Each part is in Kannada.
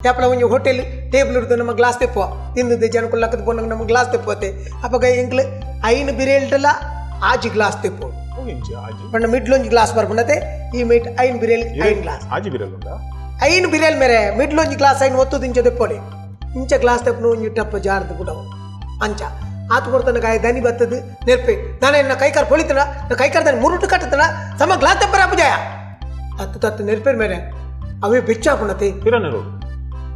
ಯಾಪಲ ಒಂಜಿ ಹೋಟೆಲ್ ಟೇಬಲ್ ಇರ್ದು ನಮ್ಮ ಗ್ಲಾಸ್ ತೆಪ್ಪುವ ತಿಂದದ್ದು ಜನಕ್ಕೂ ಲಕ್ಕದ ಪೋನಂಗೆ ನಮ್ಮ ಗ್ಲಾಸ್ ತೆಪ್ಪುವತ್ತೆ ಅಪ್ಪಗ ಎಂಕ್ಲು ಐನು ಬಿರೇಲ್ಟಲ್ಲ ಆಜಿ ಗ್ಲಾಸ್ ತೆಪ್ಪು ಪಂಡ ಮಿಡ್ಲೊಂಜಿ ಗ್ಲಾಸ್ ಬರ್ಪುಂಡತೆ ಈ ಮಿಡ್ ಐನು ಬಿರೇಲ್ ಐನು ಗ್ಲಾಸ್ ಆಜಿ ಬಿರಲ್ ಉಂಟಾ ಐನು ಬಿರೇಲ್ ಮೇರೆ ಮಿಡ್ಲೊಂಜಿ ಗ್ಲಾಸ್ ಐನು ಒತ್ತು ಇಂಚ ತೆಪ್ಪೋಲಿ ಇಂಚ ಗ್ಲಾಸ್ ತೆಪ್ಪನು ಒಂಜಿ ಟಪ್ಪ ಜಾರ್ದು ಬಿಡವು ಅಂಚ ಆತು ಕೊಡ್ತಾನೆ ಗಾಯ ದನಿ ಬತ್ತದು ನೆರ್ಪೆ ನಾನು ಎನ್ನ ಕೈಕಾರ್ ಪೊಳಿತನ ನಾ ಕೈಕಾರ್ ದನಿ ಮುರುಟು ಕಟ್ಟತನ ಸಮ ಗ್ಲಾಸ್ ತೆಪ್ಪರ ಅಪ್ಪಜಾಯ ಹತ್ತು ತತ್ತು ನೆರ್ಪೇರ್ ಮೇರೆ ಅವೇ ಬೆಚ್ಚಾಪುಣತೆ ಪಿರನೇರು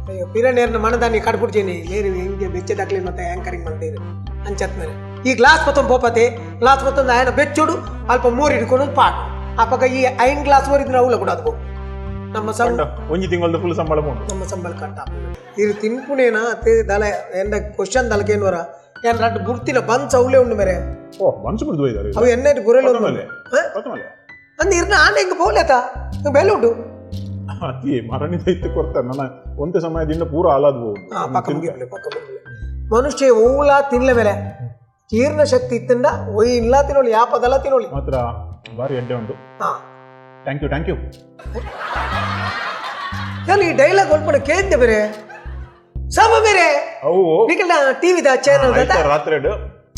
ಅಯ್ಯೋ ಪಿರನೇರ್ನ ಮನದಾನಿ ಕಡ್ಬಿಡ್ತೀನಿ ಏರಿ ಹಿಂಗೆ ಬೆಚ್ಚದಾಗ್ಲಿ ಮತ್ತೆ ಆ್ಯಂಕರಿಂಗ್ ಮಾಡ್ತೀರಿ ಅಂಚತ್ ಮೇಲೆ ಈ ಗ್ಲಾಸ್ ಮತ್ತೊಂದು ಪೋಪತೆ ಗ್ಲಾಸ್ ಮತ್ತೊಂದು ఆయన ಬೆಚ್ಚೋಡು ಅಲ್ಪ ಮೂರು ಹಿಡ್ಕೊಂಡು ಪಾಟ್ ಅಪ್ಪಗ ಈ ಐನ್ ಗ್ಲಾಸ್ ವರಿದ್ರೆ ಅವಳ ಕೂಡ ಅದು ನಮ್ಮ ಒಂಜಿ ತಿಂಗಳದ ಫುಲ್ ಸಂಬಳ ನಮ್ಮ ಸಂಬಳ ಕಟ್ಟ ಇದು ತಿನ್ಪುನೇನ ಅತ್ತೆ ದಲ ಎಂದ ಕ್ವಶನ್ ದಲಕೇನ್ವರ ಏನ್ ರಡ್ಡು ಬುರ್ತಿನ ಬನ್ಸ್ ಅವಲೇ ಉಂಡು ಮೇರೆ ಓ ಬನ್ಸ್ ಬಿಡ್ದು ಇದ್ದಾರೆ ಅವು ಎನ್ನೆಟ್ ಗುರೆಲ್ಲ ಅಂದ್ ಇರ್ನ ಆನೆ ಹಿಂಗೆ ಬೋಲೇತ ಬೆಲೆ ಉಂಟು ಅತಿ ಮರಣಿ ದೈತ್ಯ ಕೊಡ್ತಾರೆ ನನ್ನ ಒಂದೇ ಸಮಯದಿಂದ ಪೂರ ಹಾಳಾದ್ಬೋದು ಮನುಷ್ಯ ಊಳ ತಿನ್ಲೆ ಮೇಲೆ ಜೀರ್ಣ ಶಕ್ತಿ ಇತ್ತಂಡ ಒಯ್ ಇಲ್ಲ ತಿನ್ನೋಳಿ ಯಾಪದಲ್ಲ ತಿನ್ನೋಳಿ ಮಾತ್ರ ಬಾರಿ ಎಡ್ಡೆ ಉಂಟು ಥ್ಯಾಂಕ್ ಯು ಈ ಡೈಲಾಗ್ ಒಳ್ಪಡ ಕೇಳಿದ್ದೆ ಬೇರೆ ಸಮ ಬೇರೆ ಅವು ನಿಖಿಲ್ ಟಿವಿದ ಚಾನಲ್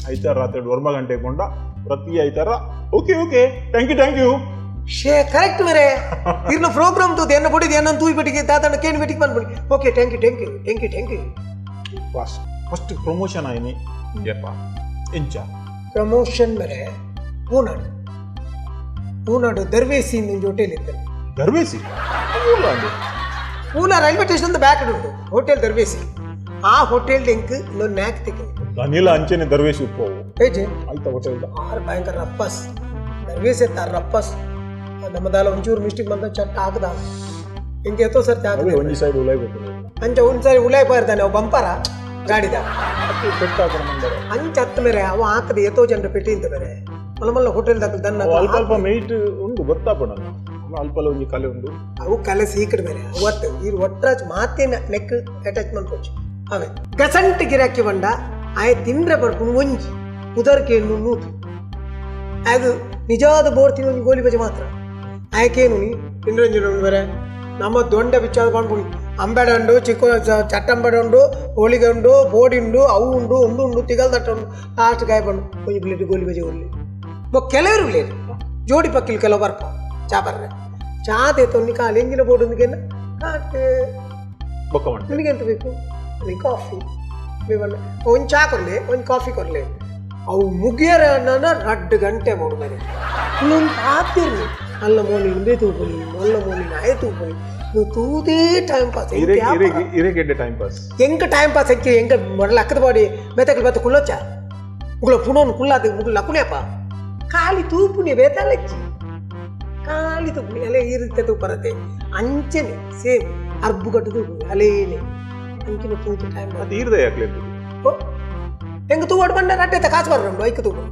ಐತಾರ ರಾತ್ರಿ 1 ಗಂಟೆ ಕೊಂಡ ಪ್ರತಿ ಐತಾರ ಓಕೆ ಥ್ಯಾಂಕ್ ಯು ಶೇ ಕರೆಕ್ಟ್ ಮೇರೆ ಇರ್ನ ಪ್ರೋಗ್ರಾಮ್ ತೂದು ಎನ್ನ ಬಡಿದು ಎನ್ನ ತೂಯಿ ಬಿಟ್ಟಿಗೆ ತಾತನ ಕೇಳಿ ಬಿಟ್ಟಿಗೆ ಬಂದ್ಬಿಡಿ okay thank you boss first promotion ಆಯ್ನಿ ಯಪ್ಪ ಎಂಚ ಪ್ರಮೋಷನ್ ಮೇರೆ ಊನಾಡು ದರ್ವೇಸಿ ಒಂದು ಹೋಟೆಲ್ ಇತ್ತು ದರ್ವೇಸಿ ಪೂನಾ ರೈಲ್ವೆ ಸ್ಟೇಷನ್ ಬ್ಯಾಕ್ ಉಂಟು ಹೋಟೆಲ್ ದರ್ವೇಸಿ ಆ ಹೋಟೆಲ್ ಎಂಕ್ ಇನ್ನೊಂದು ನ್ಯಾಕ್ ತೆಗೆ ಅನಿಲ ಅಂಚೆನೆ ದರ್ವೇಸಿ ಉಪ್ಪವು ಹೇಜೆ ಆಯ್ತಾ ಹೋಟೆಲ್ ಆರು ಭಯಂಕರ ರಪ್ಪಸ್ ದರ್ವೇಸಿ ಎತ್ತಾರ ರಪ್ಪಸ್ ನಮ್ಮದಲ್ಲ ಒಂಚೂರು ಮಿಸ್ಟೇಕ್ ಬಂದ ಚಟ್ಟ ಹಾಕದ ಹಿಂಗೆ ಎತ್ತೋ ಸರ್ತಿ ಹಾಕದೆ ಒಂಜಿ ಸೈಡ್ ಉಲಾಯ್ ಬರ್ತದೆ ಅಂಚ ಒಂದು ಸಾರಿ ಉಲಾಯ್ ಬರ್ತಾನೆ ಅವು ಬಂಪರ ಗಾಡಿದ ಅಂಚ ಹತ್ತ ಮೇರೆ ಅವ ಹಾಕದೆ ಎತ್ತೋ ಜನರ ಪೆಟ್ಟಿ ಅಂತ ಬೇರೆ ಮಲ್ಲ ಹೋಟೆಲ್ ದನ್ನ ಅಲ್ಪ ಮೈಟ್ ಉಂಟು ಗೊತ್ತಾಪಣ ಅಲ್ಪ ಒಂಜಿ ಕಲೆ ಉಂಟು ಅವು ಕಲೆ ಸೀಕಡ್ ಬೇರೆ ಅವತ್ತು ಇರು ಒಟ್ರಾಜ್ ಮಾತಿನ ನೆಕ್ ಅಟ್ಯಾಚ್ಮೆಂಟ್ ಕೊಚ್ಚು ಅವೇ ಗಸಂಟ್ ಗಿರಾಕಿ ಬಂಡ ಆಯ ತಿಂದ್ರೆ ಬರ್ಕೊಂಡು ಒಂಜಿ ಉದರ್ಕೆ ನೂತು ಅದು ನಿಜವಾದ ಬೋರ್ತಿನ ಒಂದು ಗೋಲಿ ಬಜೆ ಮಾತ್ರ ಆಯ್ಕೇನು ನೀ ತಿಂಡ್ರಂಜಿನ ಬೇರೆ ನಮ್ಮ ದೊಂಡೆ ಬಿಚ್ಚಾದ ಮಾಡ್ಬಿಡಿ ಅಂಬೆಡ ಉಂಡು ಚಿಕ್ಕ ಚಟ್ಟಂಬೆಡ ಉಂಡು ಹೋಳಿಗೆ ಉಂಡು ಬೋಡಿ ಉಂಡು ಅವು ಉಂಡು ತಿಗಲ್ ತಟ್ಟ ಉಂಡು ಲಾಸ್ಟ್ ಗಾಯ ಬಂಡು ಒಂಜಿ ಪ್ಲೇಟ್ ಗೋಲಿ ಬಜೆ ಉಳ್ಳಿ ಕೆಲವರು ಇಲ್ಲ ಜೋಡಿ ಪಕ್ಕಿಲ್ ಕೆಲವು ಬರ್ಪ ಚಾ ಬರ್ರೆ ಚಾದೆ ತೊನ್ನಿ ಕಾಲು ಎಂಜಿನ ಬೋರ್ಡ್ ಒಂದಿಗೆಲ್ಲ ಕಾಟೆ ನಿನಗೆಂತ ಬೇಕು ನನಗೆ ಕಾಫಿ ಒಂದು ಚಾ ಕೊಡಲಿ ಒಂದು ಕಾಫಿ ಕೊಡಲಿ ಅವು ಮುಗಿಯರ ನನ್ನ 2 ಗಂಟೆ ಮಾಡೋದಾರೆ ಇನ್ನೊಂದು ಆತಿರ್ಲಿ ಅಲ್ಲ ಮೋನಿ ಇಂಬೆ ತೂಪಲಿ ಅಲ್ಲ ಮೋನಿ ನಾಯ ತೂಪಲಿ ನೀವು ತೂದೇ ಟೈಮ್ ಪಾಸ್ ಎಂಕ ಟೈಮ್ ಪಾಸ್ ಹೆಕ್ಕಿ ಎಂಕ ಮೊಡಲ ಅಕ್ಕದ ಬಾಡಿ ಬೇತಕಲ್ ಬೇತ ಕುಳ್ಳೊಚ್ಚ ಮುಗುಳ ಪುನೋನು ಕುಳ್ಳಾದ ಮುಗುಳ ನಕುನೇಪ ಖಾಲಿ ತೂಪುನಿ ಬೇತಾಲೆಚ್ಚಿ ಖಾಲಿ ತೂಪುನಿ ಅಲ್ಲೇ ಈ ರೀತಿ ತೂಪರತ್ತೆ ಅಂಚೆನೆ ಸೇಮ್ ಅರ್ಬು ಕಟ್ಟು ತೂಪು ಅಲ್ಲೇನೆ ಅಂಕಿನ ತೂತು ಟೈಮ್ ತೀರ್ದ ಯಾಕೆ ಹೆಂಗೆ ತೂ ಒಡ್ ಬಂಡ ರಟ್ಟೆ ಕಾಸು ಬರ್ರ ಐಕ ತೂಪು